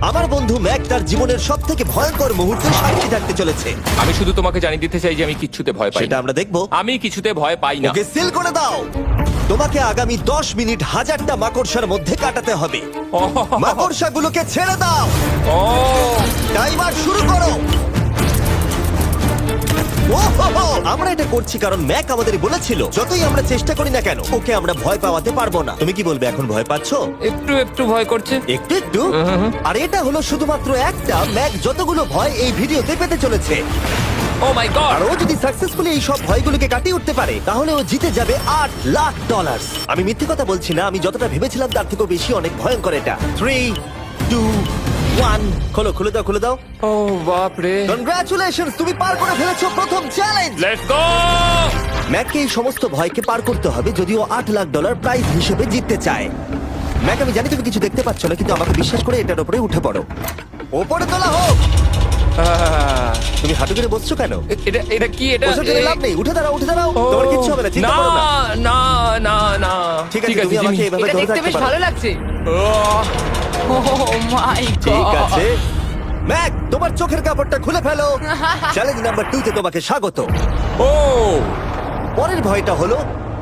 আমার বন্ধু ম্যাক তার জীবনের সব থেকে ভয়ঙ্কর মুহূর্তে সাক্ষী থাকতে চলেছে। আমি শুধু তোমাকে জানিয়ে দিতে চাই যে আমি কিচ্ছুতে ভয় পাই সেটা না। আমরা দেখবো। আমি কিছুতে ভয় পাই না। ওকে সিল করে দাও। তোমাকে আগামী 10 মিনিট 1000টা মাকড়সার মধ্যে কাটাতে হবে। মাকড়সাগুলোকে ছেড়ে দাও। ও টাইমার শুরু করো। ওহো, আমরা এটা করছি কারণ ম্যাক আমাদের বলেছিল যতই আমরা চেষ্টা করি না কেন ওকে আমরা ভয় পাওয়াতে পারবো না। তুমি কি বলবে, এখন ভয় পাচ্ছো? একটু একটু ভয় করছে। একটু একটু। আর এটা হলো শুধুমাত্র একটা। ম্যাক যতগুলো ভয় এই ভিডিওতে পেতে চলেছে, ও মাই গড। আর ও যদি সাকসেসফুলি এই সব ভয়গুলোকে কাটিয়ে উঠতে পারে তাহলে ও জিতে যাবে $8,00,000। আমি মিথ্যে কথা বলছি না, আমি যতটা ভেবেছিলাম তার থেকেও বেশি অনেক ভয়ঙ্কর এটা। 3, 2, 1 খোলো, খুলে দাও, খুলে দাও। ও বাপ রে। কনগ্রাচুলেশনস, তুমি পার করে ফেলেছো প্রথম চ্যালেঞ্জ। Let's go. ম্যাককে এই সমস্ত ভয়কে পার করতে হবে যদিও $8,00,000 প্রাইজ হিসেবে জিততে চায়। ম্যাক, আমি জানি তুমি কিছু দেখতে পাচ্ছ না, কিন্তু আমাকে বিশ্বাস করে এটার উপরে উঠে পড়ো। ওপরে তোলা হোক। তুমি হাঁটু করে বসছো কেন? এটা এটা কি? এটা বসে গেলে লাভ নেই, উঠে দাঁড়াও, উঠে দাঁড়াও। ও, তোমার কিচ্ছু হবে না, চিন্তা না করো না। না না না। ঠিক আছে, তুমি আমাকে এভাবে এটা ধরে দেখতে থাকতে বেশ পারো। ভালো লাগছে। আহ, ও মাই ঠিক গড। আছে ম্যাক, তোমার চোখের কাপড়টা খুলে ফেলো। চ্যালেঞ্জ নাম্বার 2 তে তোমাকে স্বাগত। ও পরের ভয়টা হলো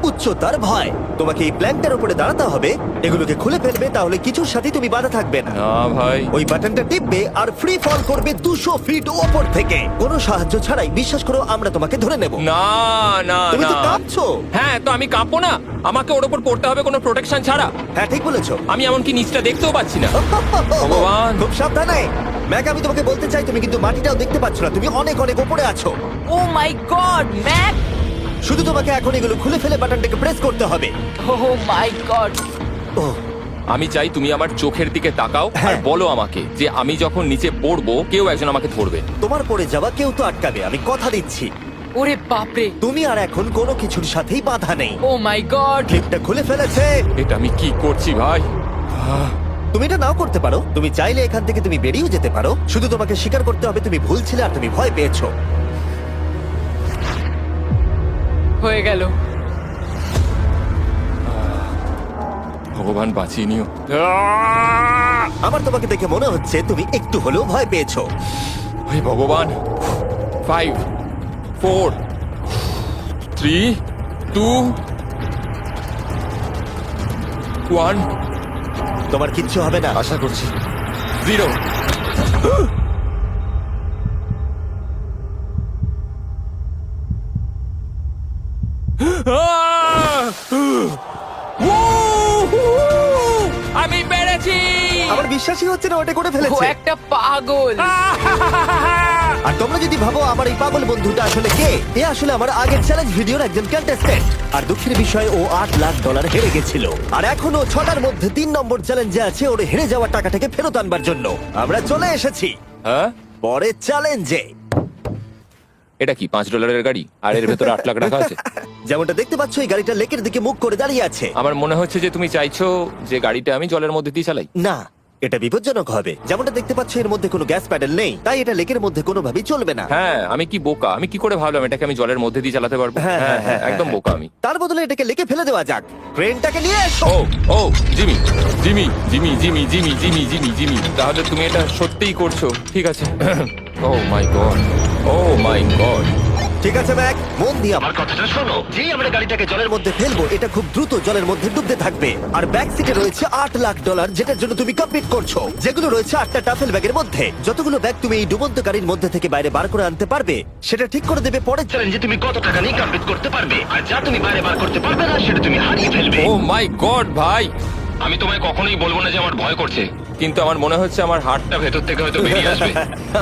উচ্চতার ভয়। তোমাকে এই প্ল্যানটার উপরে দাঁড়াতে হবে, এগুলোকে খুলে ফেলবে, তাহলে কিছুর সাথে তুমি বাধা থাকবে না। না ভাই। ওই বাটনটা টিপবে আর ফ্রি ফল করবে 200 ফিট ওপর থেকে। কোনো সাহায্য ছাড়াই, বিশ্বাস করো আমরা তোমাকে ধরে নেব। না না তুমি তো না। কাঁপছো। হ্যাঁ, তো আমি কাঁপবো না? আমাকে ওর উপর পড়তে হবে কোনো প্রোটেকশন ছাড়া? হ্যাঁ, ঠিক বলেছো। আমি এমনকি নিচটা দেখতেও পাচ্ছি না। ভগবান। খুব সাবধানে ম্যাক, আমি তোমাকে বলতে চাই তুমি কিন্তু মাটিটাও দেখতে পাচ্ছ না, তুমি অনেক অনেক উপরে আছো। ও মাই গড, ম্যাক। শুধু তোমাকে এখন এগুলো খুলে ফেলে বাটনটাকে প্রেস করতে হবে। ও মাই গড। ওহ, আমি চাই তুমি আমার চোখের দিকে তাকাও আর হ্যাঁ। বলো আমাকে যে আমি যখন নিচে পড়বো কেউ একজন আমাকে ধরবে। তোমার পড়ে যাওয়া কেউ তো আটকাবে, আমি কথা দিচ্ছি। ওরে বাপরে। তুমি আর এখন কোনো কিছুর সাথেই বাধা নেই। ও মাই গড। ক্লিপটা খুলে ফেলেছে। এটা আমি কি করছি ভাই? তুমি এটা নাও করতে পারো, তুমি চাইলে এখান থেকে তুমি বেরিয়েও যেতে পারো। শুধু তোমাকে স্বীকার করতে হবে তুমি ভুল ছিলে আর তুমি ভয় পেয়েছো। হয়ে গেল। ভগবান বাঁচিয়ে নিও। আমার তোমাকে দেখে মনে হচ্ছে তুমি একটু হলেও ভয় পেয়েছো। হে ভগবান। 5 4 3 2 1 তোমার কিচ্ছু হবে না। আশা করছি 0। আমি পেরেছি। আমার বিশ্বাসই হচ্ছে না ওটা করে ও ফেলেছে। একটা পাগল। আর তোমরা যদি ভাবো আমার এই পাগল বন্ধুটা আসলে কে, এ আসলে আমার আগের চ্যালেঞ্জ ভিডিওর একজন কন্টেস্ট্যান্ট। আর দুঃখের বিষয় ও $8,00,000 হেরে গেছিল। আর এখনো 6টার মধ্যে 3 নম্বর চ্যালেঞ্জে আছে ওর হেরে যাওয়া টাকাটাকে ফেরত আনবার জন্য। আমরা চলে এসেছি হ্যাঁ, পরের চ্যালেঞ্জে। এটা কি $5 গাড়ি আর এর ভেতরে 8 লাখ টাকা আছে? যেমনটা দেখতে পাচ্ছ এই গাড়িটা লেকের দিকে মুখ করে দাঁড়িয়ে আছে। আমার মনে হচ্ছে যে তুমি চাইছো যে গাড়িটা আমি জলের মধ্যে দিয়ে চালাই। না, এটা বিপজ্জনক হবে। যেমনটা দেখতে পাচ্ছ এর মধ্যে কোনো গ্যাস প্যাডেল নেই, তাই এটা লেকের মধ্যে কোনোভাবেই চলবে না। হ্যাঁ, আমি কি বোকা! আমি কি করে ভাবলাম এটাকে আমি জলের মধ্যে দিয়ে চালাতে পারবো? হ্যাঁ, হ্যাঁ, হ্যাঁ, একদম বোকা আমি। তার বদলে এটাকে লেকে ফেলে দেওয়া যাক। ক্রেনটাকে নিয়ে এসো। Oh oh Jimmy Jimmy Jimmy Jimmy Jimmy Jimmy Jimmy Jimmy তাহলে তুমি এটা সত্যিই করছো? ঠিক আছে। Oh my god, oh my god. ঠিক আছে ম্যাক, মন দিয়ে আমার কথাটা শোনো। যেই আমরা গাড়িটাকে জলের মধ্যে ফেলবো এটা খুব দ্রুত জলের মধ্যে ডুবতে থাকবে। আর ব্যাক সিটে রয়েছে $8,00,000 যেটার জন্য তুমি কমপ্লিট করছো, যেগুলো রয়েছে 8টা টাফেল ব্যাগের মধ্যে। যতগুলো ব্যাগ তুমি এই ডুবন্ত গাড়ির মধ্যে থেকে বাইরে বার করে আনতে পারবে সেটা ঠিক করে দেবে পরের চ্যালেঞ্জে তুমি কত টাকা নিয়ে কমপ্লিট করতে পারবে। আর যা তুমি বাইরে বার করতে পারবে না সেটা তুমি হারিয়ে ফেলবে। ও মাই গড ভাই, আমি তোমায় কখনোই বলবো না যে আমার ভয় করছে, কিন্তু আমার মনে হচ্ছে আমার হার্টটা ভেতর থেকে হয়তো বেরিয়ে আসবে।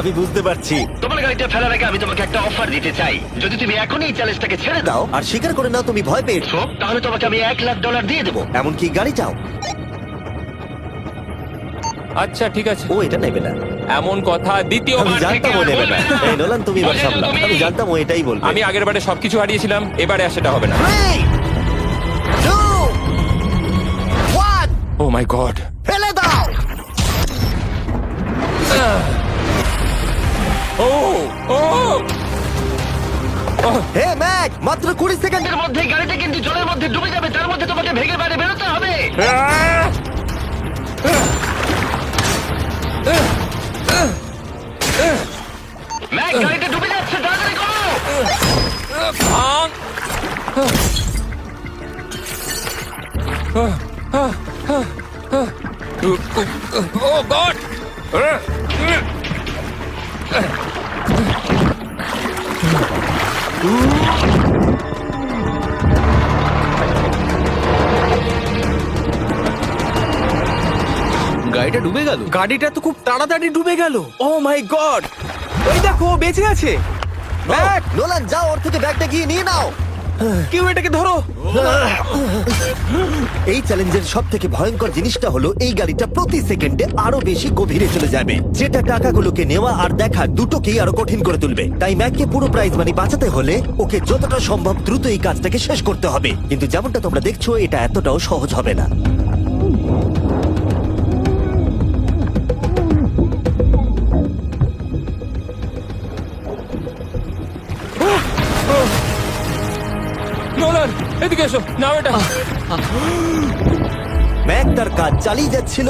আমি বুঝতে পারছি। তোমার গাড়িটা ফেলার আগে আমি তোমাকে একটা অফার দিতে চাই। যদি তুমি এখনই এই চ্যালেঞ্জটাকে ছেড়ে দাও, দাও আর স্বীকার করে নাও তুমি ভয় পেয়েছো, তাহলে তোমাকে আমি $1,00,000 দিয়ে দেবো। এমনকি গাড়িটাও। আচ্ছা ঠিক আছে, ও এটা নেবে না। এমন কথা আমি দ্বিতীয়বার থেকে জানতাম ও আর নেবে বলবে না। না। এই নোলান তুমি এবার বুঝেছো সামলাও। তুমি? আমি জানতাম ও এটাই বলবে। আমি আগের বারে সবকিছু হারিয়েছিলাম, এবারে আর সেটা হবে না। 3, 2, 1 ও মাই গড। ফেলে দাও। ও ও হে ম্যাক, মাত্র 20 সেকেন্ডের এর মধ্যে গাড়িটা কিন্তু জলের মধ্যে ডুবে যাবে, তার মধ্যে তোমাকে ভেঙে বাইরে বেরোতে হবে। ম্যাক, গাড়িটা ডুবে যাচ্ছে, তাড়াতাড়ি করো। ভাঙ। ও গড! গাড়িটা ডুবে গেল। গাড়িটা তো খুব তাড়াতাড়ি ডুবে গেল। ও মাই গড, ওই দেখো ও বেঁচে আছে। ব্যাগ, নোলান, যাও ওর থেকে ব্যাগটা গিয়ে নিয়ে নাও। কেউ এটাকে ধরো। এই চ্যালেঞ্জের সব থেকে ভয়ঙ্কর জিনিসটা হলো এই গাড়িটা প্রতি সেকেন্ডে আরো বেশি গভীরে চলে যাবে, যেটা টাকাগুলোকে নেওয়া আর দেখা দুটোকেই আরো কঠিন করে তুলবে। তাই ম্যাককে পুরো প্রাইজ মানি বাঁচাতে হলে ওকে যতটা সম্ভব দ্রুত এই কাজটাকে শেষ করতে হবে। কিন্তু যেমনটা তোমরা দেখছো, এটা এতটাও সহজ হবে না। নোলান, এদিকে এসো, নাও এটা। ম্যাক তার কাজ চালিয়ে যাচ্ছিল,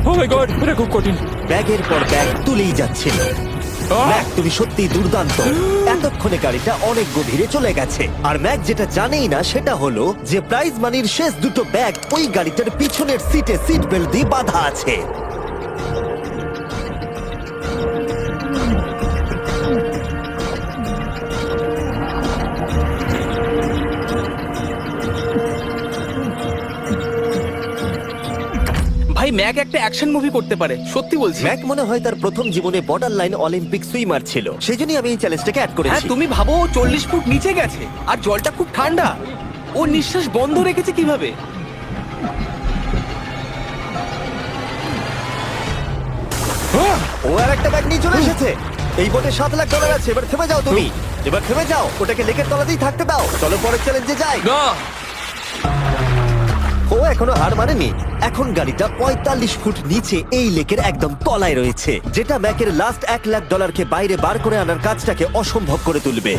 ও মাই গড, এটা খুব কঠিন। ব্যাগের পর ব্যাগ তুলেই যাচ্ছিল। ম্যাক, তুমি সত্যি দুর্দান্ত। এতক্ষণে গাড়িটা অনেক গভীরে চলে গেছে। আর ম্যাক যেটা জানেই না সেটা হলো যে প্রাইজ মানির শেষ দুটো ব্যাগ ওই গাড়িটার পিছনের সিটে সিট বেল্ট দিয়ে বাঁধা আছে। ভাই, ম্যাক একটা অ্যাকশন মুভি করতে পারে, সত্যি বলছি। ম্যাক মনে হয় তার প্রথম জীবনে বর্ডার লাইন অলিম্পিক সুইমার ছিল, সেই জন্যই আমি এই চ্যালেঞ্জটাকে অ্যাড হ্যাঁ, করেছি। তুমি ভাবো ও 40 ফুট নিচে গেছে আর জলটা খুব ঠান্ডা। ও নিঃশ্বাস বন্ধ রেখেছে কিভাবে? ও আর একটা ব্যাগ নিয়ে চলে এসেছে। এই বোটে $7,00,000 আছে। এবার থেমে যাও তুমি, এবার থেমে যাও। ওটাকে লেকের তলাতেই থাকতে দাও। চলো পরের চ্যালেঞ্জে যাই। না, ও এখনো হার মানেনি। এখন গাড়িটা 45 ফুট নিচে এই লেকের একদম তলায় রয়েছে, যেটা ম্যাকের লাস্ট $1,00,000কে বাইরে বার করে আনার কাজটাকে অসম্ভব করে তুলবে।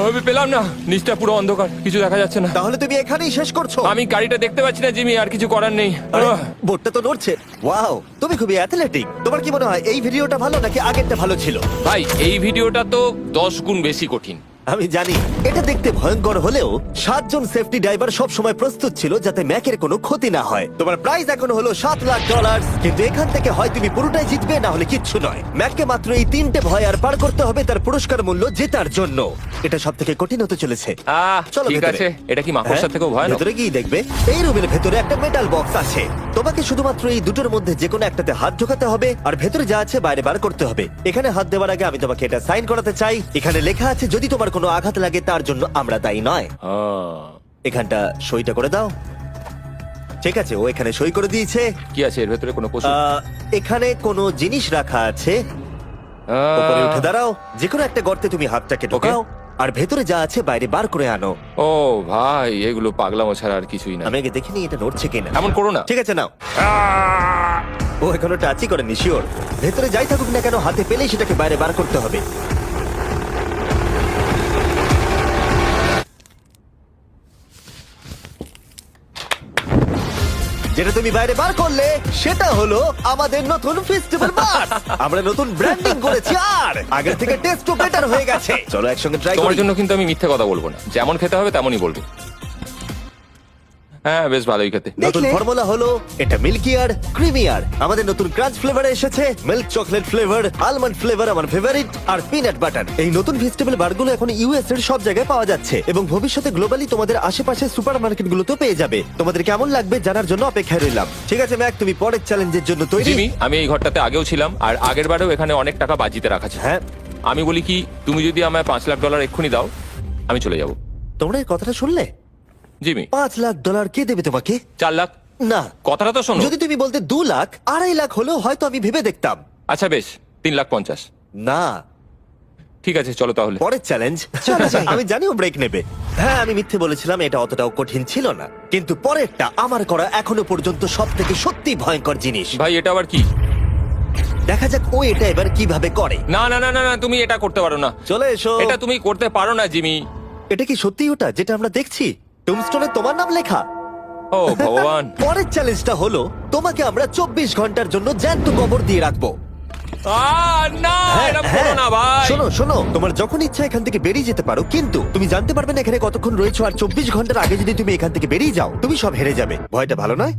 আমি পেলাম না, নিচটা পুরো অন্ধকার, কিছু দেখা যাচ্ছে না। তাহলে তুমি এখানেই শেষ করছো? আমি গাড়িটা দেখতে পাচ্ছি না জিমি, আর কিছু করার নেই। আরে, বোটটা তো নড়ছে। ওয়াও, তুমি খুবই অ্যাথলেটিক। তোমার কি মনে হয় এই ভিডিওটা ভালো নাকি আগেরটা ভালো ছিল? ভাই, এই ভিডিওটা তো 10 গুণ বেশি কঠিন। আমি জানি এটা দেখতে ভয়ঙ্কর হলেও 7 জন সেফটি ড্রাইভার সব সময় প্রস্তুত ছিল যাতে ম্যাকের কোনো ক্ষতি না হয়। তোমার প্রাইস এখন হলো $7,00,000, কিন্তু এখান থেকে হয় তুমি পুরোটাই জিতবে, না হলে কিচ্ছু নয়। ম্যাককে মাত্র এই 3টে ভয় আর পার করতে হবে তার পুরস্কার মূল্য জেতার জন্য। এটা সব থেকে কঠিন হতে চলেছে। চলো ঠিক ভেতরে। আছে, এটা কি মাকড়সার হ্যাঁ, থেকেও ভয়ানক? ভেতরে গিয়ে দেখবে এই রুমের ভেতরে একটা মেটাল বক্স আছে। তোমাকে শুধুমাত্র এই দুটোর মধ্যে যে কোনো একটাতে হাত ঢোকাতে হবে আর ভেতরে যা আছে বাইরে বার করতে হবে। এখানে হাত দেওয়ার আগে আমি তোমাকে এটা সাইন করাতে চাই। এখানে লেখা আছে যদি তোমার কোনো আঘাত লাগে তার জন্য আমরা দায়ী নয়। এখানটা সইটা করে দাও। ঠিক আছে, ও এখানে সই করে দিয়েছে। কি আছে এর ভেতরে? কোনো পশু? এখানে কোনো জিনিস রাখা আছে। উপরে উঠে দাঁড়াও, যে কোনো একটা গর্তে তুমি হাতটাকে ঢোকাও আর ভেতরে যা আছে বাইরে বার করে আনো। ও ভাই, এগুলো পাগলামো ছাড়া আর কিছুই না। আমি আগে দেখিনি এটা নড়ছে কিনা। এমন করো না। ঠিক আছে, নাও। ও এখনো টাচই করেনি, শিওর। ভেতরে যাই থাকুক না কেন, হাতে পেলেই সেটাকে বাইরে বার করতে হবে। যেটা তুমি বাইরে বার করলে সেটা হলো আমাদের নতুন ফেস্টিভ্যাল বাস। আমরা নতুন ব্র্যান্ডিং করেছি আর আগের থেকে টেস্টও বেটার হয়ে গেছে। চলো একসঙ্গে ট্রাই তোমার করি। জন্য কিন্তু আমি মিথ্যে কথা বলবো না, যেমন খেতে হবে তেমনই বলবো। হ্যাঁ, বেশ ভালোই খেতে। নতুন দেখলে? ফর্মুলা হলো এটা মিল্কিয়ার ক্রিমিয়ার। আমাদের নতুন ক্রাঞ্চ ফ্লেভারে এসেছে milk chocolate flavour, almond flavour আমার ফেভারিট, আর পিনাট বাটার। এই নতুন ভেজিটেবল বারগুলো এখন ইউএস এর সব জায়গায় পাওয়া যাচ্ছে এবং ভবিষ্যতে গ্লোবালি তোমাদের আশেপাশে সুপারমার্কেটগুলোতেও পেয়ে যাবে। তোমাদের কেমন লাগবে জানার জন্য অপেক্ষায় রইলাম। ঠিক আছে ম্যাক, তুমি পরের চ্যালেঞ্জের জন্য তৈরি? জিমি, আমি এই ঘরটাতে আগেও ছিলাম আর আগের বারেও এখানে অনেক টাকা বাজিতে রাখা ছিল। হ্যাঁ, আমি বলি কি, তুমি যদি আমায় $5,00,000 এক্ষুনি দাও, আমি চলে যাব। তোমরা এই কথাটা শুনলে? জিমি, $5,00,000 কে দেবে তোমাকে? 4 লাখ। না, কথাটা তো শোনো। যদি তুমি বলতে 2 লাখ, 2.5 লাখ হলেও হয়তো আমি ভেবে দেখতাম। আচ্ছা বেশ, 3,50,000। না, ঠিক আছে, চলো তাহলে। পরের চ্যালেঞ্জ। আমি জানি ও ব্রেক নেবে। হ্যাঁ, আমি মিথ্যে বলেছিলাম, এটা অতটাও কঠিন ছিল না। কিন্তু পরেরটা আমার করা এখনো পর্যন্ত সব থেকে সত্যি ভয়ঙ্কর জিনিস। ভাই, এটা আবার কি? দেখা যাক ও এটা এবার কিভাবে করে। না না না না না, তুমি এটা করতে পারো না। চলে এসো। এটা তুমি করতে পারো না জিমি। এটা কি সত্যি ওটা যেটা আমরা দেখছি? টুমস্টোনে তোমার নাম লেখা? ও ভগবান। পরের চ্যালেঞ্জটা হলো তোমাকে আমরা 24 ঘন্টার জন্য জ্যান্ত কবর দিয়ে রাখবো। না এটা করো না ভাই। শোনো শোনো, তোমার যখন ইচ্ছা এখান থেকে বেরিয়ে যেতে পারো, কিন্তু তুমি জানতে পারবে না এখানে কতক্ষণ রয়েছো। আর 24 ঘন্টার আগে যদি তুমি এখান থেকে বেরিয়ে যাও, তুমি সব হেরে যাবে। ভয়টা ভালো নয়?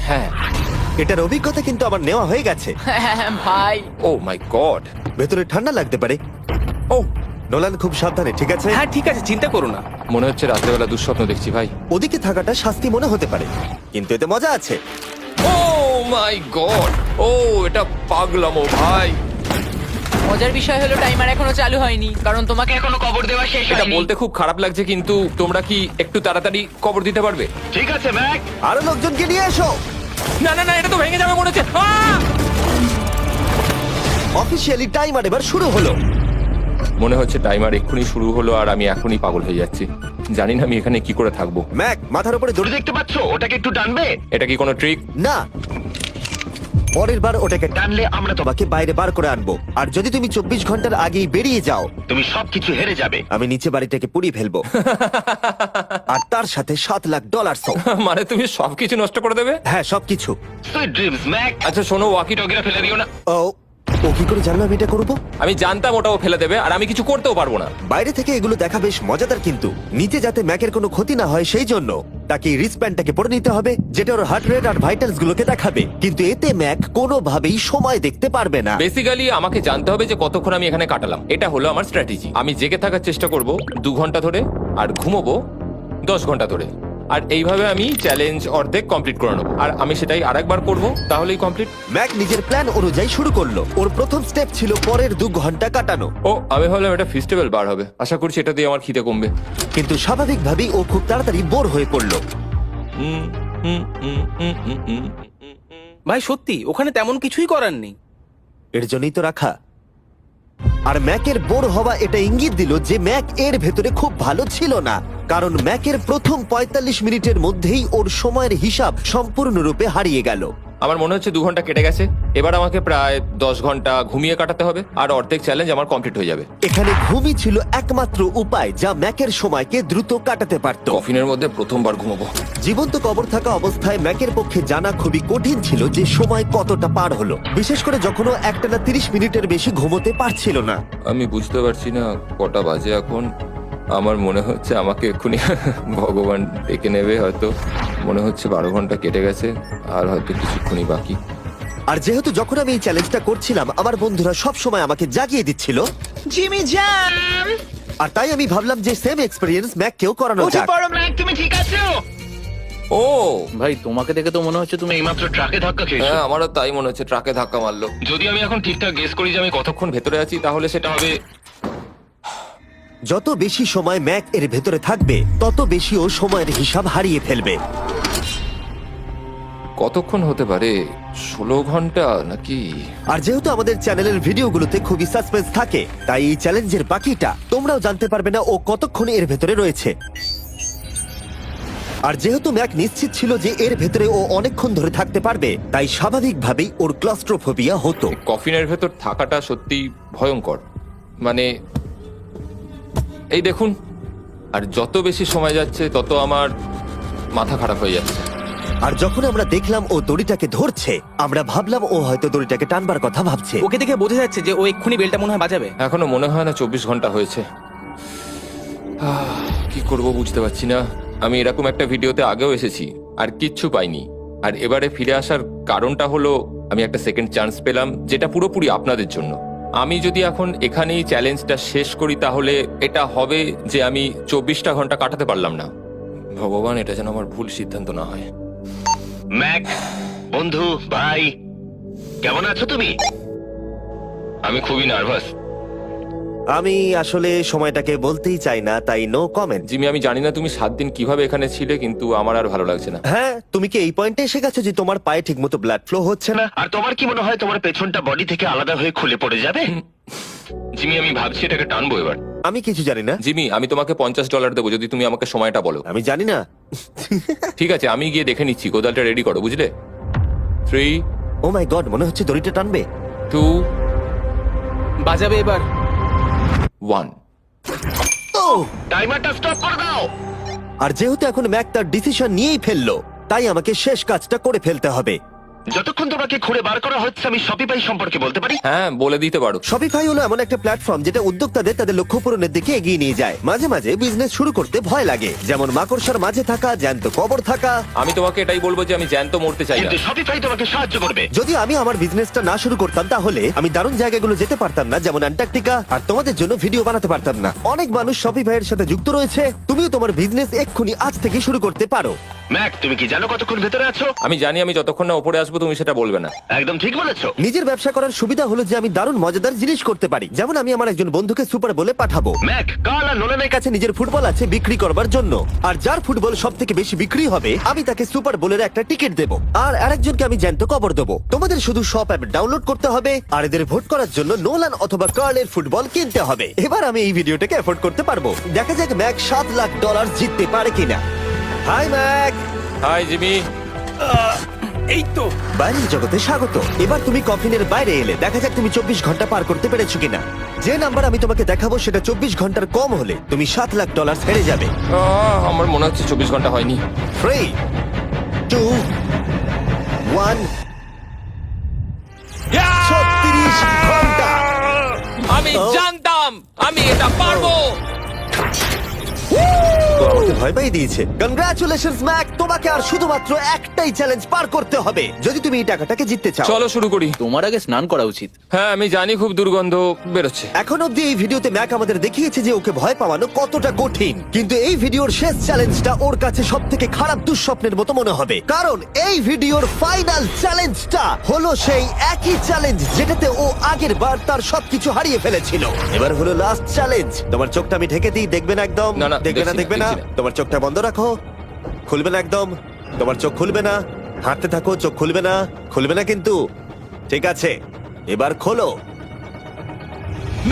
হ্যাঁ। এটার অভিজ্ঞতা কিন্তু আমার নেওয়া হয়ে গেছে। ভাই ও মাই গড। ভেতরে ঠান্ডা লাগতে পারে। ও নোলান খুব সাবধানে, ঠিক আছে? হ্যাঁ ঠিক আছে, চিন্তা করো না। মনে হচ্ছে রাত্রেবেলা দুঃস্বপ্ন দেখছি ভাই। ওদিকে থাকাটা শাস্তি মনে হতে পারে, কিন্তু এতে মজা আছে। Oh my god. ও এটা পাগলামো ভাই। মজার বিষয় হলো টাইমার এখনো চালু হয়নি, কারণ তোমাকে এখনো কবর দেওয়া শেষ এটা হয়নি। বলতে খুব খারাপ লাগছে, কিন্তু তোমরা কি একটু তাড়াতাড়ি কবর দিতে পারবে? ঠিক আছে ম্যাক। আরো লোকজনকে নিয়ে এসো। না না না, এটা তো ভেঙে যাবে মনে হচ্ছে। অফিসিয়ালি টাইমার এবার শুরু হলো। মনে হচ্ছে টাইমার এক্ষুনি শুরু হলো আর আমি এখনই পাগল হয়ে যাচ্ছি। জানি না আমি এখানে কি করে থাকবো। ম্যাক, মাথার উপরে দূরে দড়ি। দেখতে পাচ্ছো? ওটাকে একটু টানবে। এটা কি কোনো ট্রিক? না, পরের বার ওটাকে টানলে আমরা তো তোমাকে বাইরে বার করে আনবো। আর যদি তুমি 24 ঘন্টার আগেই বেরিয়ে যাও, তুমি সবকিছু হেরে যাবে। আমি নিচে বাড়িটাকে পুড়িয়ে ফেলবো। আর তার সাথে $7,00,000। মানে তুমি সবকিছু নষ্ট করে দেবে? হ্যাঁ, সবকিছু। Sweet dreams Mac. আচ্ছা শোনো, ওয়াকি টগিরা ফেলে দিও না। ও কি করে জানলো আমি এটা করবো? আমি জানতাম ওটাও ফেলে দেবে আর আমি কিছু করতেও পারবো না। বাইরে থেকে এগুলো দেখা বেশ মজাদার, কিন্তু নিচে যাতে ম্যাকের কোনো ক্ষতি না হয় সেই জন্য তাকে রিস্টব্যান্ডটাকে পরে নিতে হবে, যেটা ওর হার্ট রেট আর ভাইটালস গুলোকে দেখাবে। কিন্তু এতে ম্যাক কোনোভাবেই সময় দেখতে পারবে না। বেসিক্যালি আমাকে জানতে হবে যে কতক্ষণ আমি এখানে কাটালাম। এটা হলো আমার স্ট্র্যাটেজি। আমি জেগে থাকার চেষ্টা করব 2 ঘন্টা ধরে আর ঘুমোবো 10 ঘন্টা ধরে। আর এইভাবে আমি চ্যালেঞ্জ অর্ধেক কমপ্লিট করে নেবো। আর আমি সেটাই আরেকবার করবো, তাহলেই কমপ্লিট। ম্যাক নিজের প্ল্যান অনুযায়ী শুরু করলো। ওর প্রথম স্টেপ ছিল পরের 2 ঘন্টা কাটানো। ও আমি ভাবলাম এটা ফেস্টিভ্যাল বার হবে। আশা করছি এটা দিয়ে আমার খিদে কমবে। কিন্তু স্বাভাবিকভাবেই ও খুব তাড়াতাড়ি বোর হয়ে পড়লো। উম, উম, উম, উম, উম, উম। ভাই সত্যি ওখানে তেমন কিছুই করার নেই। এর জন্যই তো রাখা। আর ম্যাকের বোর হওয়া এটা ইঙ্গিত দিল যে ম্যাক এর ভেতরে খুব ভালো ছিল না, কারণ ম্যাকের প্রথম 45 মিনিটের মধ্যেই ওর সময়ের হিসাব সম্পূর্ণরূপে হারিয়ে গেল। আমার মনে হচ্ছে 2 ঘন্টা কেটে গেছে। এবার আমাকে প্রায় 10 ঘন্টা ঘুমিয়ে কাটাতে হবে আর অর্ধেক চ্যালেঞ্জ আমার কমপ্লিট হয়ে যাবে। এখানে ঘুমই ছিল একমাত্র উপায় যা ম্যাকের সময়কে দ্রুত কাটাতে পারত। কফিনের মধ্যে প্রথমবার ঘুমাবো। জীবন্ত কবর থাকা অবস্থায় ম্যাকের পক্ষে জানা খুবই কঠিন ছিল যে সময় কতটা পার হলো, বিশেষ করে যখন ও একটানা 30 মিনিটের বেশি ঘুমোতে পারছিল না। আমি বুঝতে পারছি না কটা বাজে এখন। আমার মনে হচ্ছে আমাকে এক্ষুনি ভগবান ডেকে নেবে হয়তো। মনে হচ্ছে 12 ঘন্টা কেটে গেছে আর হয়তো কিছুক্ষণই বাকি। আর যেহেতু যখন আমি এই চ্যালেঞ্জটা করছিলাম আমার বন্ধুরা সব সময় আমাকে জাগিয়ে দিচ্ছিল, জিমি জ্যাম। আর তাই আমি ভাবলাম যে সেম এক্সপেরিয়েন্স ম্যাককেও করানো উঠে যাক। পড়ো ম্যাক, তুমি ঠিক আছো? ও ভাই তোমাকে দেখে তো মনে হচ্ছে তুমি এইমাত্র ট্রাকে ধাক্কা খেয়েছো। হ্যাঁ, আমারও তাই মনে হচ্ছে। ট্রাকে ধাক্কা মারলো। যদি আমি এখন ঠিকঠাক গেস করি যে আমি কতক্ষণ ভেতরে আছি তাহলে সেটা হবে। যত বেশি সময় ম্যাক এর ভেতরে থাকবে তত বেশি ও সময়ের হিসাব হারিয়ে ফেলবে। কতক্ষণ হতে পারে? 16 ঘন্টা নাকি? আর যেহেতু আমাদের চ্যানেলের ভিডিওগুলোতে খুবই সাসপেন্স থাকে, তাই এই চ্যালেঞ্জের বাকিটা তোমরাও জানতে পারবে না ও কতক্ষণ এর ভেতরে রয়েছে। আর যেহেতু ম্যাক নিশ্চিত ছিল যে এর ভেতরে ও অনেকক্ষণ ধরে থাকতে পারবে, তাই স্বাভাবিকভাবেই ওর ক্লস্ট্রোফোবিয়া হতো। কফিনের ভেতর থাকাটা সত্যি ভয়ঙ্কর। মানে এই দেখুন, আর যত বেশি সময় যাচ্ছে তত আমার মাথা খারাপ হয়ে যাচ্ছে। আর যখন আমরা দেখলাম ও দড়িটাকে ধরছে, আমরা ভাবলাম ও হয়তো দড়িটাকে টানবার কথা ভাবছে। ওকে দেখে বোঝা যাচ্ছে যে ও এক্ষুনি বেলটা মনে হয় বাজাবে। এখনো মনে হয় না 24 ঘন্টা হয়েছে। কি করব বুঝতে পারছি না। আমি এরকম একটা ভিডিওতে আগেও এসেছি আর কিচ্ছু পাইনি। আর এবারে ফিরে আসার কারণটা হলো আমি একটা সেকেন্ড চান্স পেলাম, যেটা পুরোপুরি আপনাদের জন্য। আমি যদি এখন এখানেই চ্যালেঞ্জটা শেষ করি তাহলে এটা হবে যে আমি 24টা ঘন্টা কাটাতে পারলাম না। ভগবান, এটা যেন আমার ভুল সিদ্ধান্ত না হয়। ম্যাক, বন্ধু, ভাই, কেমন আছো তুমি? আমি খুবই নার্ভাস। আমি আসলে সময়টাকে বলতেই চাই না, তাই নো কমেন্ট। জিমি, আমি জানি না তুমি 7 দিন কিভাবে এখানে ছিলে, কিন্তু আমার আর ভালো লাগছে না। হ্যাঁ, তুমি কি এই পয়েন্টে এসে গেছো যে তোমার পায়ে ঠিকমতো ব্লাড ফ্লো হচ্ছে না? আর তোমার কি মনে হয় তোমার পেছনটা বডি থেকে আলাদা হয়ে খুলে পড়ে যাবে? জিমি, আমি ভাবছি এটাকে টানবো এবার। আমি কিছু জানি না। জিমি, আমি তোমাকে $50 দেবো যদি তুমি আমাকে সময়টা বলো। আমি জানি না। ঠিক আছে, আমি গিয়ে দেখে নিচ্ছি। গোদালটা রেডি করো, বুঝলে? 3, ও মাই গড, মনে হচ্ছে দড়িটা টানবে। 2, বাজাবে এবার। 1। ও, টাইমারটা স্টপ করে দাও। আর যেহেতু এখন ম্যাক তার ডিসিশন নিয়েই ফেললো, তাই আমাকে শেষ কাজটা করে ফেলতে হবে। যতক্ষণ তোমাকে খুঁড়ে বার করা হচ্ছে আমি শপিফাই সম্পর্কে বলতে পারি। হ্যাঁ, বলে দিতে পারো। শপিফাই হলো এমন একটা প্ল্যাটফর্ম যেটা উদ্যোক্তাদের তাদের লক্ষ্য পূরণের দিকে এগিয়ে নিয়ে যায়। মাঝে মাঝে বিজনেস শুরু করতে ভয় লাগে, যেমন মাকড়সার মাঝে থাকা, জ্যান্ত কবর থাকা। আমি তোমাকে এটাই বলবো যে আমি জ্যান্ত মরতে চাই না। কিন্তু শপিফাই তোমাকে সাহায্য করবে। যদি আমি আমার বিজনেসটা না শুরু করতাম তাহলে আমি দারুণ জায়গাগুলো যেতে পারতাম না, যেমন অ্যান্টার্কটিকা, আর তোমাদের জন্য ভিডিও বানাতে পারতাম না। অনেক মানুষ শপিফাইয়ের সাথে যুক্ত রয়েছে। তুমিও তোমার বিজনেস এক্ষুনি আজ থেকে শুরু করতে পারো। ম্যাক, তুমি কি জানো কতক্ষণ ভেতরে আছো? আমি জানি, আমি যতক্ষণ না উপরে আসবো তুমি সেটা বলবে না। একদম ঠিক বলেছো। নিজের ব্যবসা করার সুবিধা হলো যে আমি দারুণ মজাদার জিনিস করতে পারি, যেমন আমি আমার একজন বন্ধুকে সুপার বোলে পাঠাবো। ম্যাক, কার্ল আর নোলানের কাছে নিজের ফুটবল আছে বিক্রি করবার জন্য, আর যার ফুটবল সব থেকে বেশি বিক্রি হবে আমি তাকে সুপার বোলের একটা টিকিট দেবো, আর আরেকজনকে আমি জ্যান্ত কবর দেবো। তোমাদের শুধু শপ অ্যাপ ডাউনলোড করতে হবে আর এদের ভোট করার জন্য নোলান অথবা কার্লের ফুটবল কিনতে হবে। এবার আমি এই ভিডিওটাকে এফোর্ড করতে পারবো। দেখা যাক ম্যাক $7 লাখ জিততে পারে কিনা। Hi Mac. Hi Jimmy. এই তো। বাইরের জগতে স্বাগত। এবার তুমি কফিনের বাইরে এলে, দেখা যাক তুমি 24 ঘন্টা পার করতে পেরেছো কিনা। যে নাম্বার আমি তোমাকে দেখাবো সেটা 24 ঘন্টার কম হলে তুমি $7 লাখ হেরে যাবে। আমার মনে হচ্ছে 24 ঘন্টা হয়নি। 3, 2, 1। 36 ঘন্টা। আমি Oh. জানতাম আমি এটা পারবো। তো আমাকে ভয় পাইয়ে দিয়েছে। কনগ্রাচুলেশনস ম্যাক, তোমাকে আর শুধুমাত্র একটাই চ্যালেঞ্জ পার করতে হবে যদি তুমি এই টাকাটাকে জিততে চাও। চলো শুরু করি। তোমার আগে স্নান করা উচিত। হ্যাঁ, আমি জানি খুব দুর্গন্ধ বেরোচ্ছে। এখন অব্দি এই ভিডিওতে ম্যাক আমাদের দেখিয়েছে যে ওকে ভয় পাওয়ানো কতটা কঠিন, কিন্তু এই ভিডিওর শেষ চ্যালেঞ্জটা ওর কাছে সব থেকে খারাপ দুঃস্বপ্নের মতো মনে হবে, কারণ এই ভিডিওর ফাইনাল চ্যালেঞ্জটা হলো সেই একই চ্যালেঞ্জ যেটাতে ও আগের বার তার সবকিছু হারিয়ে ফেলেছিল। এবার হলো লাস্ট চ্যালেঞ্জ। তোমার চোখটা আমি ঢেকে দিই, দেখবে না একদম? না, না, দেখবে না, দেখছি না, দেখবে না। দেখছি না। তোমার চোখটা বন্ধ রাখো, খুলবে না একদম। তোমার চোখ খুলবে না, হাঁটতে থাকো, চোখ খুলবে না, খুলবে না কিন্তু। ঠিক আছে, এবার খোলো।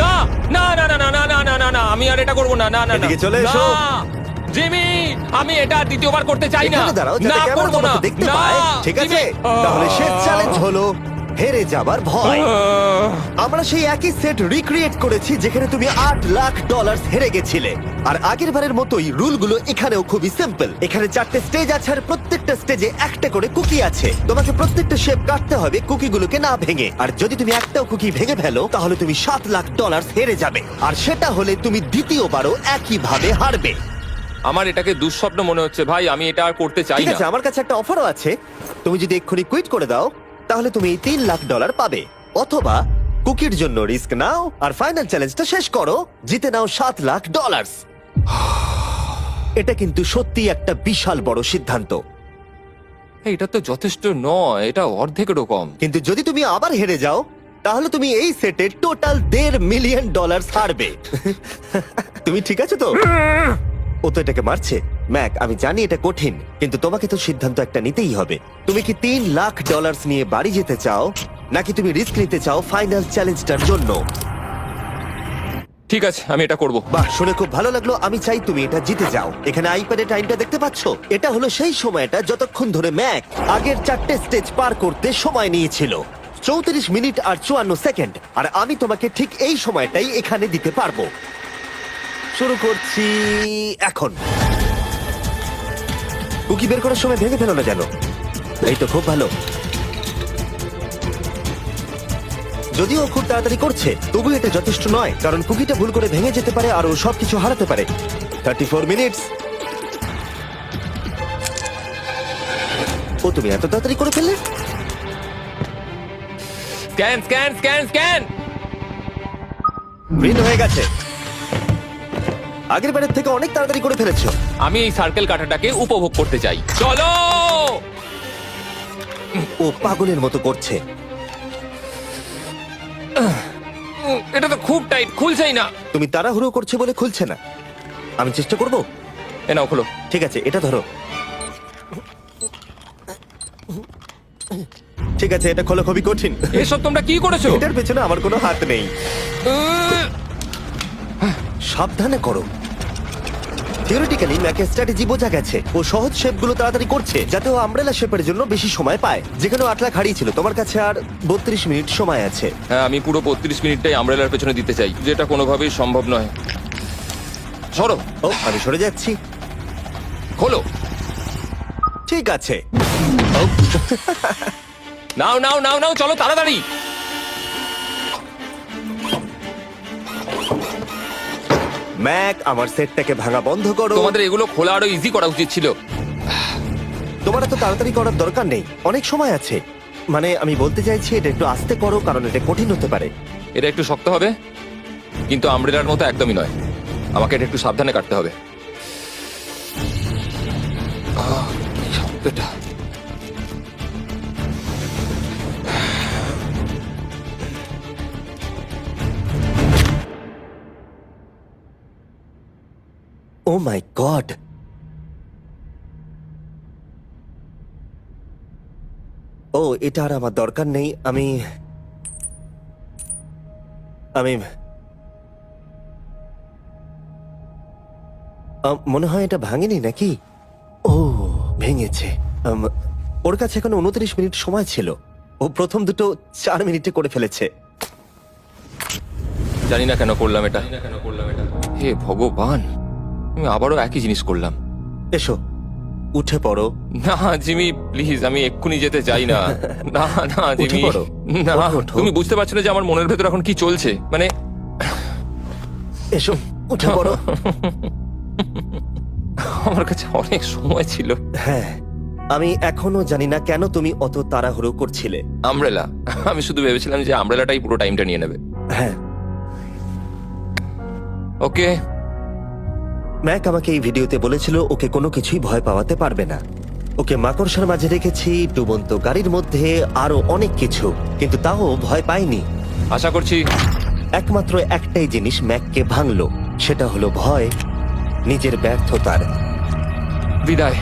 না না না না না না না না না না, আমি আর এটা করবো না। না না না এদিকে চলে এসো। না, জিমি, আমি এটা দ্বিতীয়বার করতে চাই না। এখানে দাঁড়াও না, যাতে ক্যামেরা করবো না। তোমাকে দেখতে না, পায়। ঠিক আছে, জিমি। তাহলে শেষ চ্যালেঞ্জ হলো হেরে যাবার ভয়। আমরা সেই একই সেট রিক্রিয়েট করেছি যেখানে তুমি $8 লাখ হেরে গেছিলে। আর আগের বারের মতোই রুলগুলো এখানেও খুবই সিম্পল। এখানে 4টে স্টেজ আছে আর প্রত্যেকটা স্টেজে একটা করে কুকি আছে। তোমাকে প্রত্যেকটা শেপ কাটতে হবে কুকিগুলোকে না ভেঙে, আর যদি তুমি একটাও কুকি ভেঙে ফেলো তাহলে তুমি $7 লাখ হেরে যাবে, আর সেটা হলে তুমি দ্বিতীয়বারও একইভাবে হারবে। আমার এটাকে দুঃস্বপ্ন মনে হচ্ছে ভাই, আমি এটা আর করতে চাই ঠিক না। আছে, আমার কাছে একটা অফারও আছে। তুমি যদি এক্ষুনি কুইট করে দাও তাহলে তুমি এই $3 লাখ পাবে, অথবা কুকির জন্য রিস্ক নাও আর ফাইনাল চ্যালেঞ্জটা শেষ করো, জিতে নাও $7 লাখ। এটা কিন্তু সত্যি একটা বিশাল বড় সিদ্ধান্ত, এটা তো যথেষ্ট নয়, এটা অর্ধেকেরও কম। কিন্তু যদি তুমি আবার হেরে যাও তাহলে তুমি এই সেটে টোটাল $1.5 মিলিয়ন হারবে। তুমি ঠিক আছো তো? ও তো এটাকে মারছে। ম্যাক, আমি জানি এটা কঠিন, কিন্তু তোমাকে তো সিদ্ধান্ত একটা নিতেই হবে। তুমি কি $3 লাখ নিয়ে বাড়ি যেতে চাও, নাকি তুমি রিস্ক নিতে চাও ফাইনাল চ্যালেঞ্জটার জন্য? ঠিক আছে, আমি এটা করব। বাহ, শুনে খুব ভালো লাগলো। আমি চাই তুমি এটা জিতে যাও। এখানে আইপ্যাডে টাইমটা দেখতে পাচ্ছ? এটা হলো সেই সময়টা যতক্ষণ ধরে ম্যাক আগের 4টে স্টেজ পার করতে সময় নিয়েছিল। 34 মিনিট আর 54 সেকেন্ড। আর আমি তোমাকে ঠিক এই সময়টাই এখানে দিতে পারবো। শুরু করছি এখন। কুকি বের করার সময় ভেঙে ফেলো না যেন। এই তো, খুব ভালো। যদিও ও খুব তাড়াতাড়ি করছে, তবু এটা যথেষ্ট নয়, কারণ কুকিটা ভুল করে ভেঙে যেতে পারে আর ও সবকিছু হারাতে পারে। 34 মিনিটস। ও, তুমি এত তাড়াতাড়ি করে ফেললে? Scan scan scan scan. Green হয়ে গেছে। আগের বারের থেকে অনেক তাড়াতাড়ি করে ফেলেছো। আমি এই সার্কেল কাটাটাকে উপভোগ করতে চাই। চলো। ও পাগলের মতো করছে। এটা তো খুব টাইট, খুলছেই না। তুমি তাড়াহুড়ো করছে বলে খুলছে না। আমি চেষ্টা করব। এ নাও, খোলো। ঠিক আছে, এটা ধরো। ঠিক আছে, এটা খোলা খুবই কঠিন। এসব তোমরা কি করেছো? এটার পেছনে আমার কোনো হাত নেই। সাবধানে করো। থিওরিটিক্যালি ম্যাকের স্ট্র্যাটেজি বোঝা গেছে। ও সহজ শেপগুলো তাড়াতাড়ি করছে যাতে ও আমব্রেলা শেপের জন্য বেশি সময় পায়। যেখানে 8 লাখ হারিয়েছিল, তোমার কাছে আর 32 মিনিট সময় আছে। হ্যাঁ, আমি পুরো 32 মিনিটটাই আমব্রেলার পেছনে দিতে চাই, যেটা কোনোভাবেই সম্ভব নয়। সরো। ও, আমি সরে যাচ্ছি। খোলো। ঠিক আছে। নাও নাও নাও নাও, চলো তাড়াতাড়ি। ম্যাক, আমার সেটটাকে ভাঙা বন্ধ করো। তোমাদের এগুলো খোলা আরো ইজি করা উচিত ছিল। তোমার এত তাড়াতাড়ি করার দরকার নেই, অনেক সময় আছে। মানে আমি বলতে চাইছি এটা একটু আস্তে করো, কারণ এটা কঠিন হতে পারে। এটা একটু শক্ত হবে, কিন্তু আমব্রেলার মতো একদমই নয়। আমাকে এটা একটু সাবধানে কাটতে হবে। কি শক্ত এটা। ও মাই গড, ও এটা আর আমার দরকার নেই। আমি মনে হয় এটা ভাঙেনি নাকি? ও ভেঙেছে। ওর কাছে এখন 29 মিনিট সময় ছিল। ও প্রথম দুটো 4 মিনিটে করে ফেলেছে। জানি না কেন করলাম এটা। হে ভগবান, আমি আবারও একই জিনিস করলাম। এসো, উঠে পড়ো। না জিমি প্লিজ, আমি এক্ষুনি যেতে চাই না। না না উঠে জিমি, পড়ো। না। ওঠো। তুমি বুঝতে পারছো না যে আমার মনের ভেতর এখন কি চলছে? মানে এসো, উঠে পড়ো। আমার কাছে অনেক সময় ছিল। হ্যাঁ, আমি এখনো জানি না কেন তুমি অত তাড়াহুড়ো করছিলে। আমব্রেলা, আমি শুধু ভেবেছিলাম যে আমব্রেলাটাই পুরো টাইমটা নিয়ে নেবে। হ্যাঁ, ওকে। ম্যাক আমাকে এই ভিডিওতে বলেছিল ওকে কোনো কিছুই ভয় পাওয়াতে পারবে না। ওকে মাকড়সার মাঝে রেখেছি, ডুবন্ত গাড়ির মধ্যে, আরো অনেক কিছু, কিন্তু তাও ভয় পাইনি। আশা করছি একমাত্র একটাই জিনিস ম্যাককে ভাঙলো, সেটা হলো ভয়, নিজের ব্যর্থতার। বিদায়।